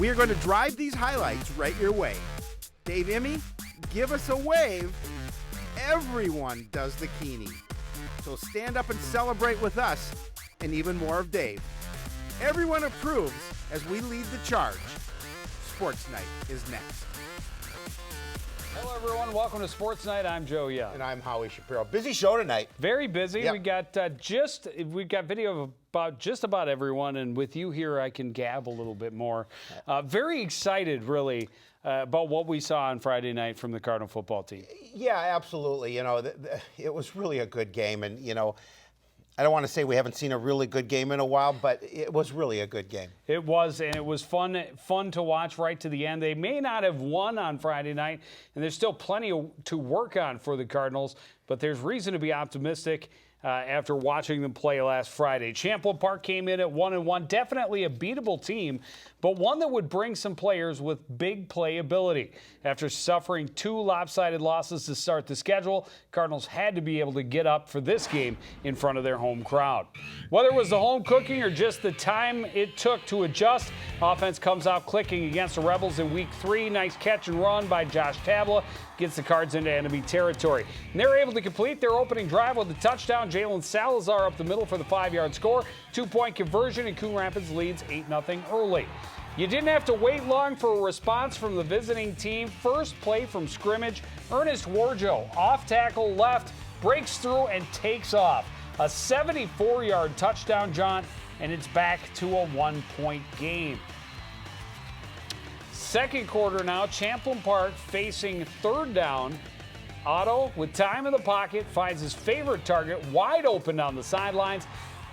We are going to drive these highlights right your way. Dave Emmy, give us a wave. Everyone does the Keeney. So stand up and celebrate with us and even more of Dave. Everyone approves as we lead the charge. Sports Night is next. Hello, everyone. Welcome to Sports Night. I'm Joe Young. And I'm Howie Shapiro. Busy show tonight. Very busy. Yep. We've got video of about just about everyone, and with you here, I can gab a little bit more. Very excited, really, about what we saw on Friday night from the Cardinal football team. Yeah, absolutely. It was really a good game, and I don't want to say we haven't seen a really good game in a while, but it was really a good game. It was, and it was fun to watch right to the end. They may not have won on Friday night, and there's still plenty to work on for the Cardinals, but there's reason to be optimistic after watching them play last Friday. Champlain Park came in at 1-1, definitely a beatable team, but one that would bring some players with big playability. After suffering 2 lopsided losses to start the schedule, Cardinals had to be able to get up for this game in front of their home crowd. Whether it was the home cooking or just the time it took to adjust, offense comes out clicking against the Rebels in Week 3. Nice catch and run by Josh Tabla gets the Cards into enemy territory. And they're able to complete their opening drive with a touchdown. Jalen Salazar up the middle for the 5-yard score. 2-point conversion, and Coon Rapids leads 8-0 early. You didn't have to wait long for a response from the visiting team. First play from scrimmage, Ernest Warjo, off tackle left, breaks through and takes off. A 74-yard touchdown jaunt, and it's back to a 1-point game. Second quarter now, Champlain Park facing third down. Otto, with time in the pocket, finds his favorite target wide open down the sidelines.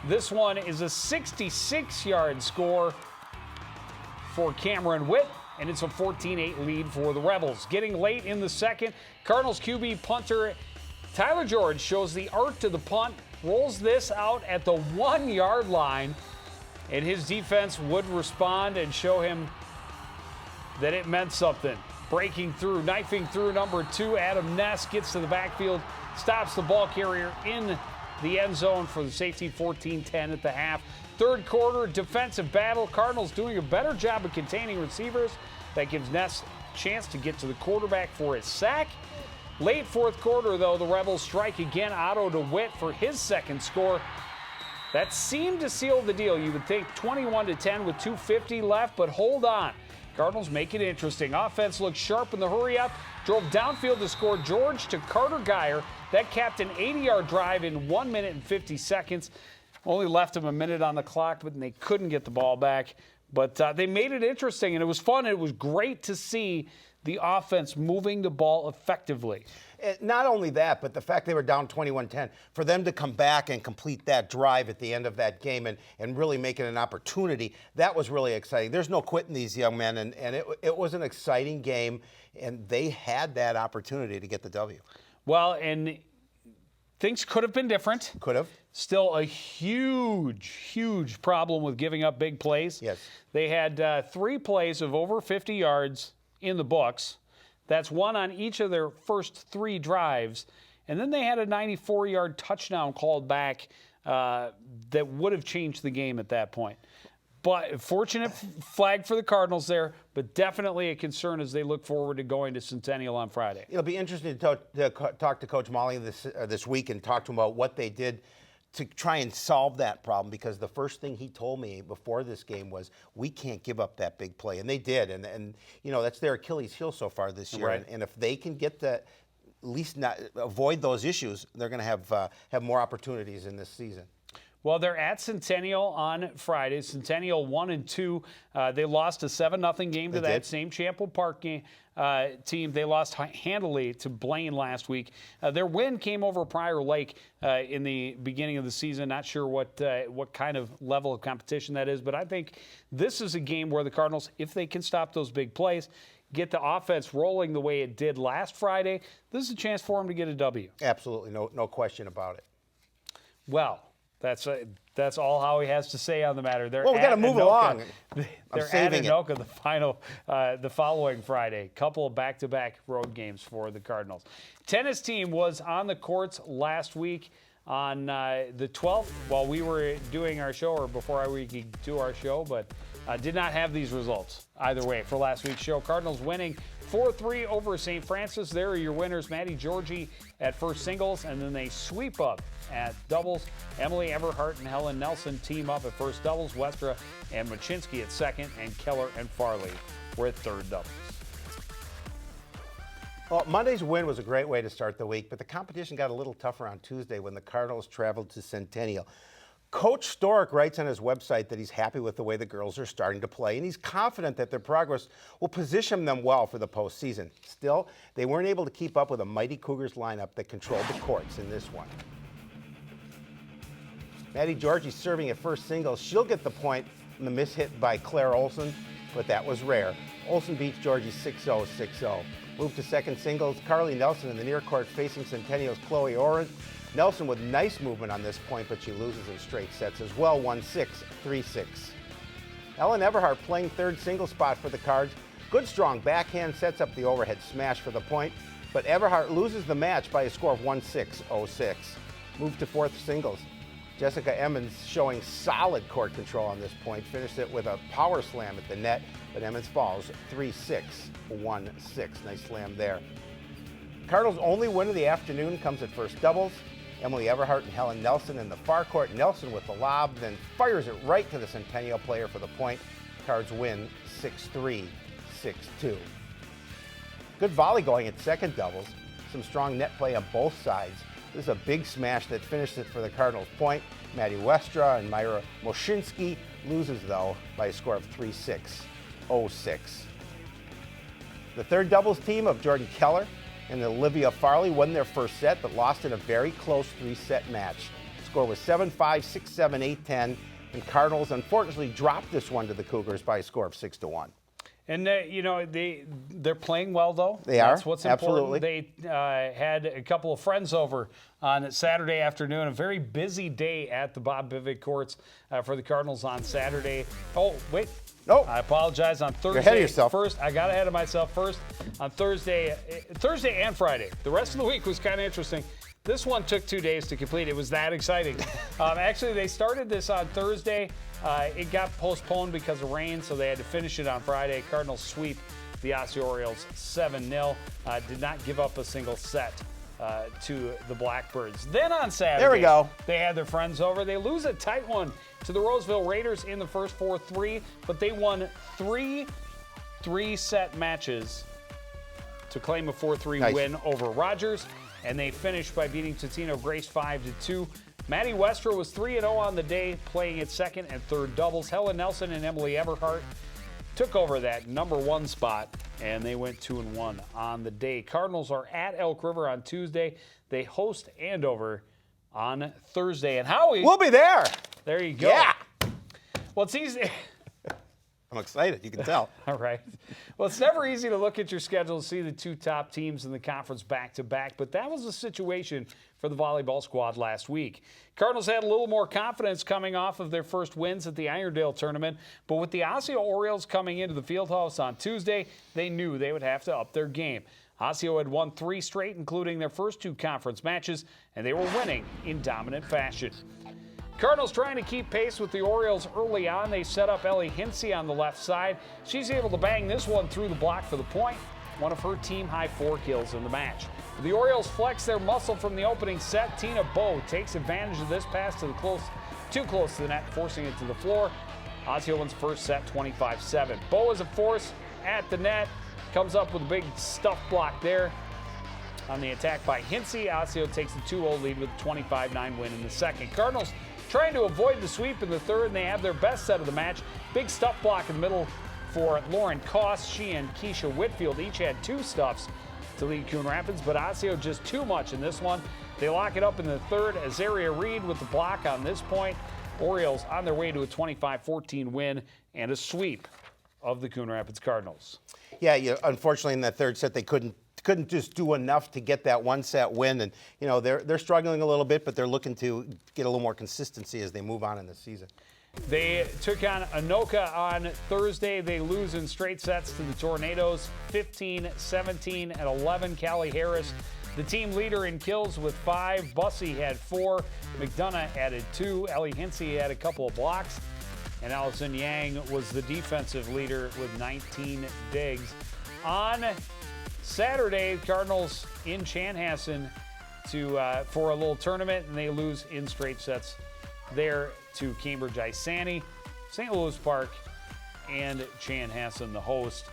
This one is a 66-yard score for Cameron Witt, and it's a 14-8 lead for the Rebels. Getting late in the second, Cardinals QB punter Tyler George shows the art to the punt, rolls this out at the 1-yard line, and his defense would respond and show him that it meant something. Breaking through, knifing through number 2, Adam Ness gets to the backfield, stops the ball carrier in the end zone for the safety. 14-10 at the half. Third quarter, defensive battle. Cardinals doing a better job of containing receivers. That gives Ness a chance to get to the quarterback for his sack. Late fourth quarter, though, the Rebels strike again. Otto to Witt for his second score. That seemed to seal the deal. You would think 21-10 with 2:50 left, but hold on. Cardinals make it interesting. Offense looked sharp in the hurry-up. Drove downfield to score. George to Carter Geyer. That capped an 80-yard drive in 1 minute and 50 seconds. Only left them a minute on the clock, but they couldn't get the ball back. But they made it interesting, and it was fun. It was great to see the offense moving the ball effectively. Not only that, but the fact they were down 21-10, for them to come back and complete that drive at the end of that game and really make it an opportunity, that was really exciting. There's no quitting these young men, and it was an exciting game, and they had that opportunity to get the W. Well, and things could have been different. Could have. Still a huge problem with giving up big plays. Yes. They had 3 plays of over 50 yards in the books. That's 1 on each of their first 3 drives. And then they had a 94-yard touchdown called back that would have changed the game at that point. But fortunate flag for the Cardinals there, but definitely a concern as they look forward to going to Centennial on Friday. It'll be interesting to talk to Coach Molly this week and talk to him about what they did to try and solve that problem, because the first thing he told me before this game was, we can't give up that big play. And they did. And that's their Achilles heel so far this year. Right. And if they can get at least not avoid those issues, they're going to have more opportunities in this season. Well, they're at Centennial on Friday. Centennial 1-2. They lost a 7-0 game to that same Champlain Park game, team. They lost handily to Blaine last week. Their win came over Prior Lake in the beginning of the season. Not sure what kind of level of competition that is, but I think this is a game where the Cardinals, if they can stop those big plays, get the offense rolling the way it did last Friday, this is a chance for them to get a W. Absolutely, no question about it. Well, that's all Howie has to say on the matter. Well, we got to move along. They're at Anoka the following Friday. Couple of back-to-back road games for the Cardinals. Tennis team was on the courts last week. on the 12th while we were doing our show, or before we could do our show, but did not have these results either way for last week's show. Cardinals winning 4-3 over St. Francis. There are your winners, Maddie Georgie at first singles, and then they sweep up at doubles. Emily Everhart and Helen Nelson team up at first doubles. Westra and Machinsky at second, and Keller and Farley were at third doubles. Well, Monday's win was a great way to start the week, but the competition got a little tougher on Tuesday when the Cardinals traveled to Centennial. Coach Stork writes on his website that he's happy with the way the girls are starting to play, and he's confident that their progress will position them well for the postseason. Still, they weren't able to keep up with a mighty Cougars lineup that controlled the courts in this one. Maddie Georgie serving at first singles. She'll get the point from the miss hit by Claire Olson, but that was rare. Olson beats Georgie 6-0, 6-0. Move to second singles. Carly Nelson in the near court facing Centennial's Chloe Oren. Nelson with nice movement on this point, but she loses in straight sets as well, 1-6, 3-6. Ellen Everhart playing third single spot for the Cards. Good strong backhand sets up the overhead smash for the point, but Everhart loses the match by a score of 1-6, 0-6. Move to fourth singles. Jessica Emmons showing solid court control on this point, finished it with a power slam at the net, but Emmons falls 3-6, 1-6. Nice slam there. Cardinals' only win of the afternoon comes at first doubles. Emily Everhart and Helen Nelson in the far court. Nelson with the lob, then fires it right to the Centennial player for the point. Cards win 6-3, 6-2. Good volley going at second doubles. Some strong net play on both sides. This is a big smash that finished it for the Cardinals' point. Maddie Westra and Myra Moshinsky loses, though, by a score of 3-6, 0-6. The third doubles team of Jordan Keller and Olivia Farley won their first set, but lost in a very close three-set match. The score was 7-5, 6-7, 8-10, and Cardinals unfortunately dropped this one to the Cougars by a score of 6-1. And, they're playing well, though. They are. That's what's important. Absolutely. They had a couple of friends over on Saturday afternoon. A very busy day at the Bob Bivig courts for the Cardinals on Saturday. Oh, wait. Oh. I apologize. On Thursday. You're ahead of yourself. First, I got ahead of myself first. On Thursday and Friday. The rest of the week was kind of interesting. This one took 2 days to complete. It was that exciting. Actually, they started this on Thursday. It got postponed because of rain, so they had to finish it on Friday. Cardinals sweep the Osseo Orioles 7-0. Did not give up a single set to the Blackbirds. Then on Saturday, there we go. They had their friends over. They lose a tight one to the Roseville Raiders in the first 4-3, but they won three-set matches to claim a 4-3 win over Rogers. And they finished by beating Totino Grace 5-2. Maddie Westra was 3-0 on the day, playing at second and third doubles. Helen Nelson and Emily Everhart took over that number one spot, and they went 2-1 on the day. Cardinals are at Elk River on Tuesday. They host Andover on Thursday. And Howie, we'll be there. There you go. Yeah. Well, it's easy. I'm excited, you can tell. All right. Well, it's never easy to look at your schedule and see the two top teams in the conference back-to-back, but that was the situation for the volleyball squad last week. Cardinals had a little more confidence coming off of their first wins at the Irondale tournament, but with the Osseo Orioles coming into the fieldhouse on Tuesday, they knew they would have to up their game. Osseo had won 3 straight, including their first 2 conference matches, and they were winning in dominant fashion. Cardinals trying to keep pace with the Orioles early on. They set up Ellie Hinsey on the left side. She's able to bang this one through the block for the point. One of her team-high 4 kills in the match. The Orioles flex their muscle from the opening set. Tina Bowe takes advantage of this pass too close to the net, forcing it to the floor. Osseo wins first set 25-7. Bowe is a force at the net. Comes up with a big stuff block there. On the attack by Hinsey, Osseo takes the 2-0 lead with a 25-9 win in the second. Cardinals trying to avoid the sweep in the third, and they have their best set of the match. Big stuff block in the middle for Lauren Koss. She and Keisha Whitfield each had 2 stuffs to lead Coon Rapids, but Osseo just too much in this one. They lock it up in the third. Azaria Reed with the block on this point. Orioles on their way to a 25-14 win and a sweep of the Coon Rapids Cardinals. Yeah, unfortunately in that third set they couldn't just do enough to get that 1-set win, and they're struggling a little bit, but they're looking to get a little more consistency as they move on in the season. They took on Anoka on Thursday. They lose in straight sets to the Tornadoes, 15-17 and 11. Callie Harris The team leader in kills with 5. Bussey had 4. McDonough added 2. Ellie Hinsey had a couple of blocks. And Allison Yang was the defensive leader with 19 digs. On Saturday, Cardinals in Chanhassen for a little tournament, and they lose in straight sets there to Cambridge Isani. St. Louis Park and Chanhassen, the host.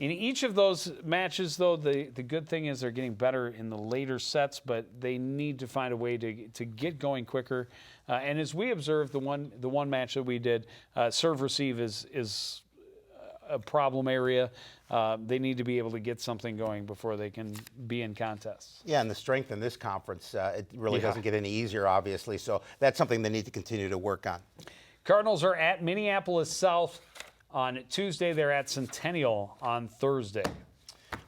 In each of those matches, though, the good thing is they're getting better in the later sets, but they need to find a way to get going quicker. And as we observed, the one match that we did, serve receive is a problem area. They need to be able to get something going before they can be in contests. Yeah, and the strength in this conference, it really doesn't get any easier, obviously. So that's something they need to continue to work on. Cardinals are at Minneapolis South on Tuesday. They're at Centennial on Thursday.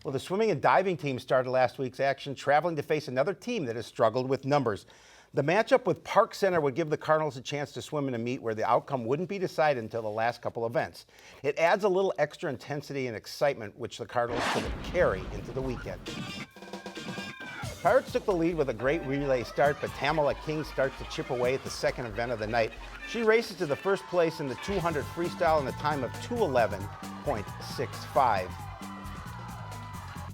Well, the swimming and diving team started last week's action, traveling to face another team that has struggled with numbers. The matchup with Park Center would give the Cardinals a chance to swim in a meet where the outcome wouldn't be decided until the last couple events. It adds a little extra intensity and excitement, which the Cardinals could carry into the weekend. Pirates took the lead with a great relay start, but Tamala King starts to chip away at the second event of the night. She races to the first place in the 200 freestyle in a time of 2:11.65.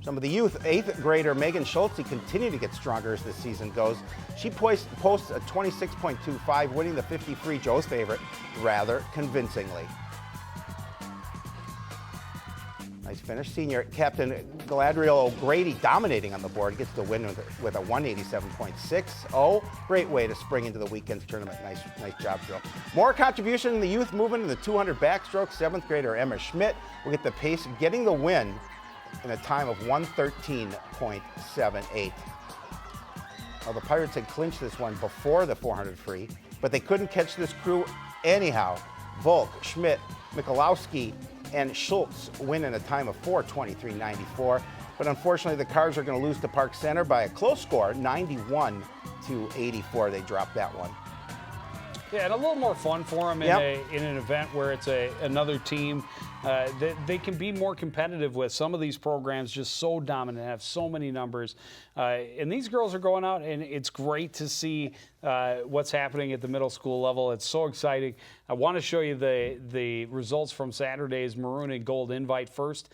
Some of the youth, 8th grader Megan Schulte continue to get stronger as the season goes. She posts a 26.25, winning the 50 free, Joe's favorite, rather convincingly. Nice finish. Senior captain Galadriel O'Grady dominating on the board, gets the win with a 187.60. Great way to spring into the weekend's tournament. Nice job, Joe. More contribution in the youth movement in the 200 backstroke. 7th grader Emma Schmidt will get the pace, getting the win in a time of 113.78. Well, the Pirates had clinched this one before the 400 free, but they couldn't catch this crew anyhow. Volk, Schmidt, Michalowski, and Schultz win in a time of 4:23.94. But unfortunately, the Cards are going to lose to Park Center by a close score, 91-84. They dropped that one. Yeah, and a little more fun for them in an event where it's another team that they can be more competitive with. Some of these programs just so dominant, have so many numbers. And these girls are going out, and it's great to see what's happening at the middle school level. It's so exciting. I want to show you the results from Saturday's Maroon and Gold Invite first,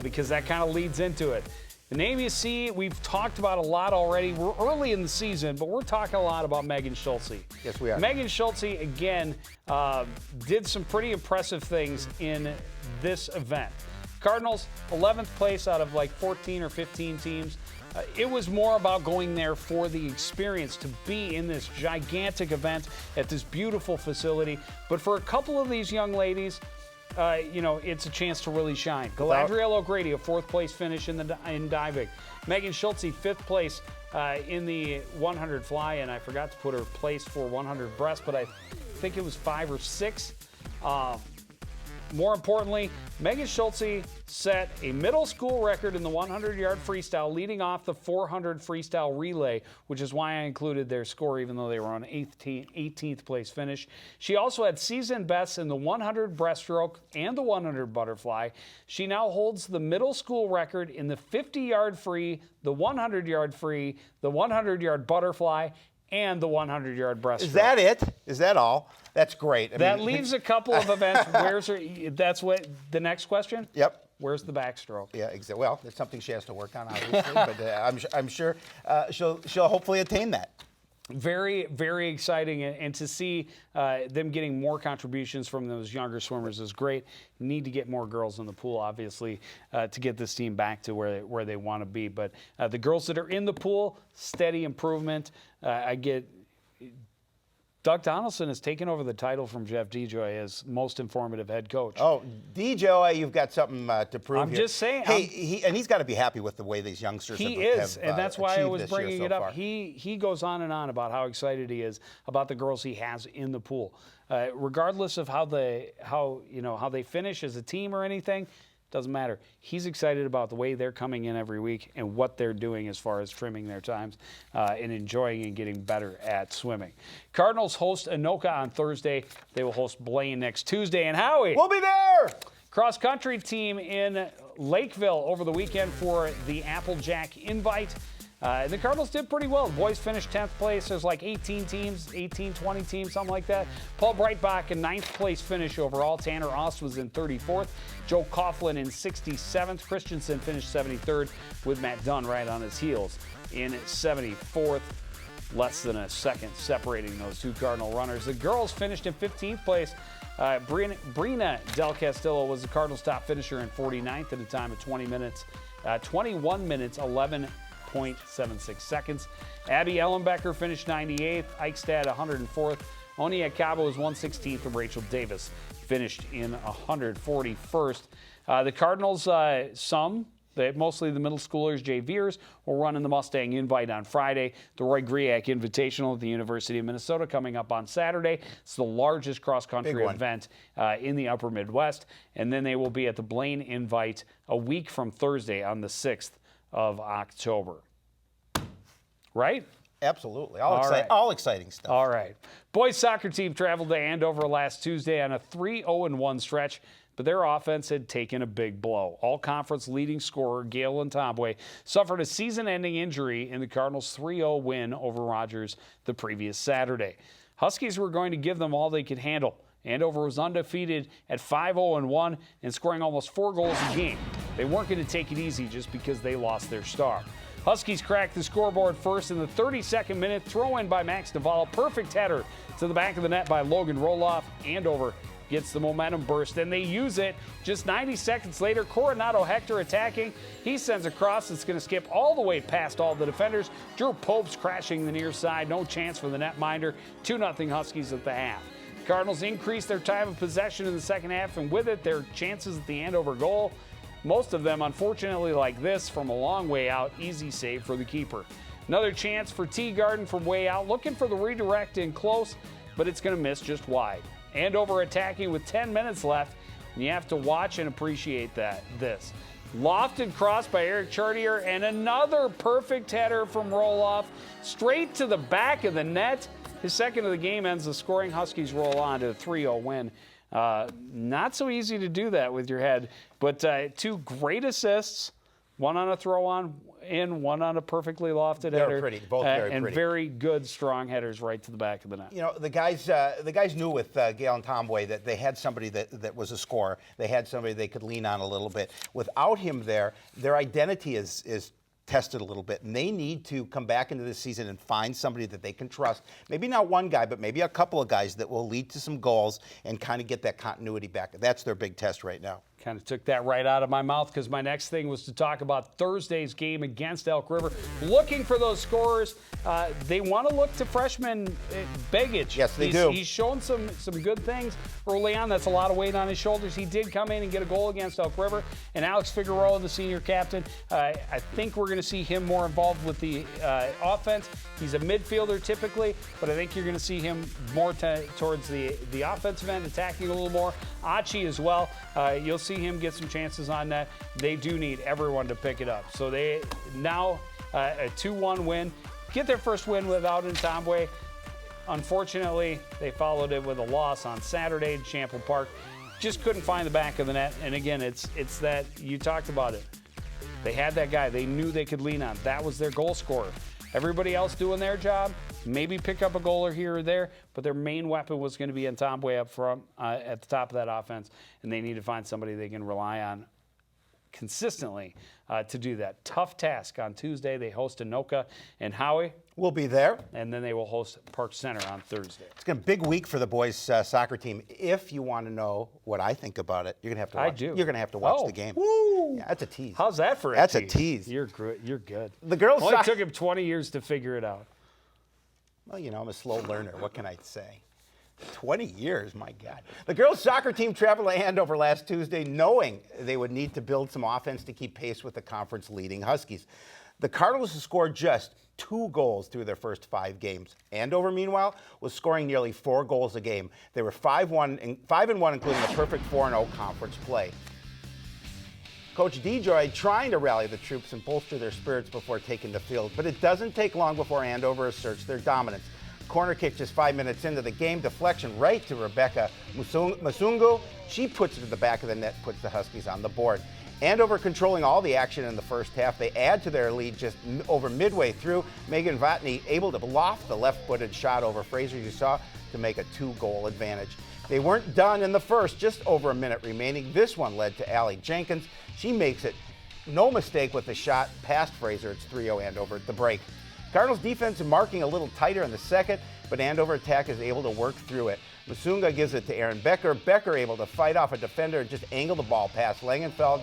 because that kind of leads into it. The name you see, we've talked about a lot already. We're early in the season, but we're talking a lot about Megan Schulte. Yes, we are. Megan Schulte, again, did some pretty impressive things in this event. Cardinals, 11th place out of like 14 or 15 teams. It was more about going there for the experience, to be in this gigantic event at this beautiful facility. But for a couple of these young ladies, it's a chance to really shine. Galadriel O'Grady, a 4th place finish in diving. Megan Schulte, 5th place in the 100 fly, and I forgot to put her place for 100 breast, but I think it was 5 or 6. More importantly, Megan Schulte set a middle school record in the 100-yard freestyle, leading off the 400 freestyle relay, which is why I included their score, even though they were on 18th place finish. She also had season bests in the 100 breaststroke and the 100 butterfly. She now holds the middle school record in the 50-yard free, the 100-yard free, the 100-yard butterfly, and the 100-yard breaststroke. Is that it? Is that all? That's great. That leaves a couple of events. That's what the next question? Yep. Where's the backstroke? Yeah, exactly. Well, it's something she has to work on, obviously, but I'm sure she'll hopefully attain that. Very, very exciting, and to see them getting more contributions from those younger swimmers is great. Need to get more girls in the pool, obviously, to get this team back to where they want to be. But the girls that are in the pool, steady improvement. Doug Donaldson has taken over the title from Jeff DeJoy as most informative head coach. Oh, DeJoy, you've got something to prove I'm here. just saying. Hey, he's got to be happy with the way these youngsters have and that's why I was bringing it up. Far. He goes on and on about how excited he is about the girls he has in the pool, regardless of how they finish as a team or anything. Doesn't matter. He's excited about the way they're coming in every week and what they're doing as far as trimming their times and enjoying and getting better at swimming. Cardinals host Anoka on Thursday. They will host Blaine next Tuesday. And Howie, we'll be there. Cross-country team in Lakeville over the weekend for the Applejack Invite. The Cardinals did pretty well. The boys finished 10th place. There's like 18 teams, 18, 20 teams, something like that. Paul Breitbach in 9th place finish overall. Tanner Ost was in 34th. Joe Coughlin in 67th. Christensen finished 73rd with Matt Dunn right on his heels in 74th. Less than a second separating those two Cardinal runners. The girls finished in 15th place. Brina Del Castillo was the Cardinals' top finisher in 49th at a time of 21 minutes, 11.76 seconds. Abby Ellenbecker finished 98th. Eichstad 104th. Onia Cabo was 116th, and Rachel Davis finished in 141st. The Cardinals, mostly the middle schoolers, Jay Veers, will run in the Mustang Invite on Friday. The Roy Griak Invitational at the University of Minnesota coming up on Saturday. It's the largest cross-country event in the upper Midwest. And then they will be at the Blaine Invite a week from Thursday on the 6th of October. Right? Absolutely. All exciting stuff. All right. Boys soccer team traveled to Andover last Tuesday on a 3-0-1 stretch, but their offense had taken a big blow. All-conference leading scorer Gail Ntombwe suffered a season-ending injury in the Cardinals' 3-0 win over Rogers the previous Saturday. Huskies were going to give them all they could handle. Andover was undefeated at 5-0-1 and scoring almost 4 goals a game. They weren't going to take it easy just because they lost their star. Huskies cracked the scoreboard first in the 32nd minute. Throw-in by Max Naval. Perfect header to the back of the net by Logan Roloff. Andover gets the momentum burst, and they use it. Just 90 seconds later, Coronado Hector attacking. He sends a cross that's going to skip all the way past all the defenders. Drew Pope's crashing the near side. No chance for the netminder. 2-0 Huskies at the half. Cardinals increased their time of possession in the second half, and with it, their chances at the Andover goal. Most of them, unfortunately, like this, from a long way out. Easy save for the keeper. Another chance for Teagarden from way out, looking for the redirect in close, but it's going to miss just wide. Andover attacking with 10 minutes left, and you have to watch and appreciate this. Lofted cross by Eric Chartier, and another perfect header from Roloff, straight to the back of the net. His second of the game ends the scoring. Huskies roll on to a 3-0 win. Not so easy to do that with your head, but 2 great assists, one on a throw-on in, one on a perfectly lofted header. Pretty, both very and pretty. Very good, strong headers right to the back of the net. You know, the guys knew with Gail Ntombwe that they had somebody that was a scorer. They had somebody they could lean on a little bit. Without him there, their identity is tested a little bit, and they need to come back into this season and find somebody that they can trust. Maybe not one guy, but maybe a couple of guys that will lead to some goals and kind of get that continuity back. That's their big test right now. Kind of took that right out of my mouth, because my next thing was to talk about Thursday's game against Elk River. Looking for those scorers. They want to look to freshman Begich. Yes, they do. He's shown some good things early on. That's a lot of weight on his shoulders. He did come in and get a goal against Elk River. And Alex Figueroa, the senior captain, I think we're going to see him more involved with the offense. He's a midfielder typically, but I think you're going to see him more towards the offensive end, attacking a little more. Achi as well. You'll see him get some chances on that. They do need everyone to pick it up. So they now a 2-1 win. Get their first win without Ntombwe. Unfortunately, they followed it with a loss on Saturday at Champlain Park. Just couldn't find the back of the net. And again, it's that you talked about it. They had that guy they knew they could lean on. That was their goal scorer. Everybody else doing their job, maybe pick up a goal here or there, but their main weapon was going to be Ntombwe up front at the top of that offense, and they need to find somebody they can rely on consistently to do that. Tough task on Tuesday. They host Anoka and Howie. We'll be there. And then they will host Park Center on Thursday. It's a big week for the boys soccer team. If you want to know what I think about it, you're going to have to watch. I do. You're going to have to watch the game. Woo! Yeah, that's a tease. How's that for a That's tease? a tease. You're good. You're good. The girls Only took him 20 years to figure it out. Well, you know, I'm a slow learner. What can I say? 20 years, my God. The girls' soccer team traveled to Andover last Tuesday knowing they would need to build some offense to keep pace with the conference-leading Huskies. The Cardinals have scored just 2 goals through their first 5 games. Andover, meanwhile, was scoring nearly 4 goals a game. They were 5-1, including a perfect 4-0 conference play. Coach DeJoy trying to rally the troops and bolster their spirits before taking the field, but it doesn't take long before Andover asserts their dominance. Corner kick just 5 minutes into the game, deflection right to Rebecca Masungu. She puts it to the back of the net, puts the Huskies on the board. Andover controlling all the action in the first half. They add to their lead just over midway through. Megan Vatney able to loft the left-footed shot over Fraser, you saw, to make a 2-goal advantage. They weren't done in the first, just over a minute remaining. This one led to Allie Jenkins. She makes it no mistake with the shot past Fraser. It's 3-0 Andover at the break. Cardinals defense marking a little tighter in the second, but Andover attack is able to work through it. Musunga gives it to Aaron Becker. Becker able to fight off a defender and just angle the ball past Langenfeld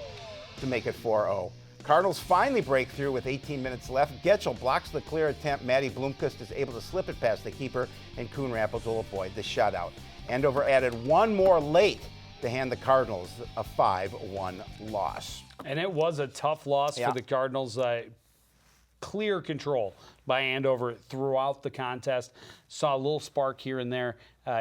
to make it 4-0. Cardinals finally break through with 18 minutes left. Getchell blocks the clear attempt. Maddie Blomqvist is able to slip it past the keeper, and Coon Rapids will avoid the shutout. Andover added one more late to hand the Cardinals a 5-1 loss. And it was a tough loss Yeah. for the Cardinals. Clear control by Andover throughout the contest. Saw a little spark here and there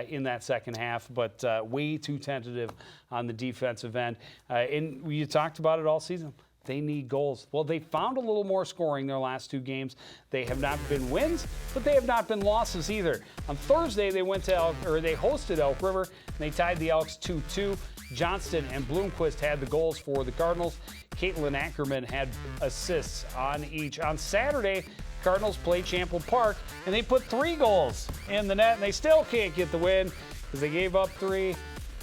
in that second half, but way too tentative on the defensive end. And we talked about it all season. They need goals. Well, they found a little more scoring their last 2 games. They have not been wins, but they have not been losses either. On Thursday, they hosted Elk River, and they tied the Elks 2-2. Johnston and Bloomquist had the goals for the Cardinals. Caitlin Ackerman had assists on each. On Saturday, Cardinals played Champlain Park, and they put 3 goals in the net, and they still can't get the win because they gave up 3.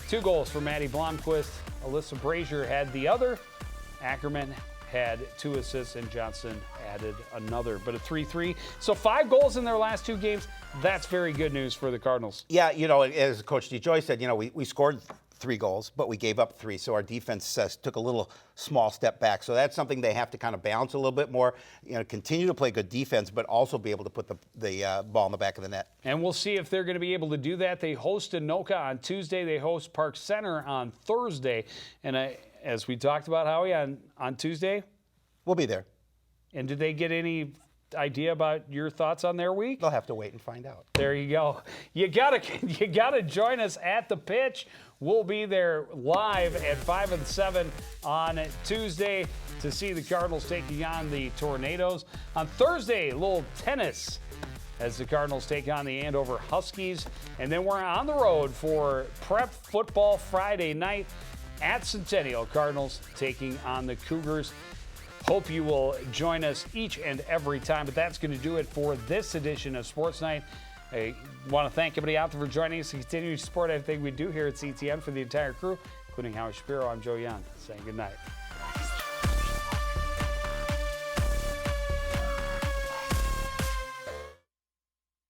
2 goals for Maddie Blomqvist. Alyssa Brazier had the other. Ackerman had 2 assists, and Johnson added another, but a 3-3. So 5 goals in their last 2 games. That's very good news for the Cardinals. Yeah, as Coach DeJoy said, we scored 3 goals, but we gave up 3. So our defense took a little small step back. So that's something they have to kind of balance a little bit more, continue to play good defense, but also be able to put the ball in the back of the net. And we'll see if they're going to be able to do that. They host Anoka on Tuesday. They host Park Center on Thursday. And as we talked about, Howie, on Tuesday. We'll be there. And did they get any idea about your thoughts on their week? They'll have to wait and find out. There you go. You gotta join us at the pitch. We'll be there live at 5 and 7 on Tuesday to see the Cardinals taking on the Tornadoes. On Thursday, a little tennis as the Cardinals take on the Andover Huskies. And then we're on the road for Prep Football Friday night at Centennial. Cardinals taking on the Cougars. Hope you will join us each and every time, but that's going to do it for this edition of Sports Night. I want to thank everybody out there for joining us and continuing to support everything we do here at CTN. For the entire crew, including Howie Shapiro, I'm Joe Young, saying good night.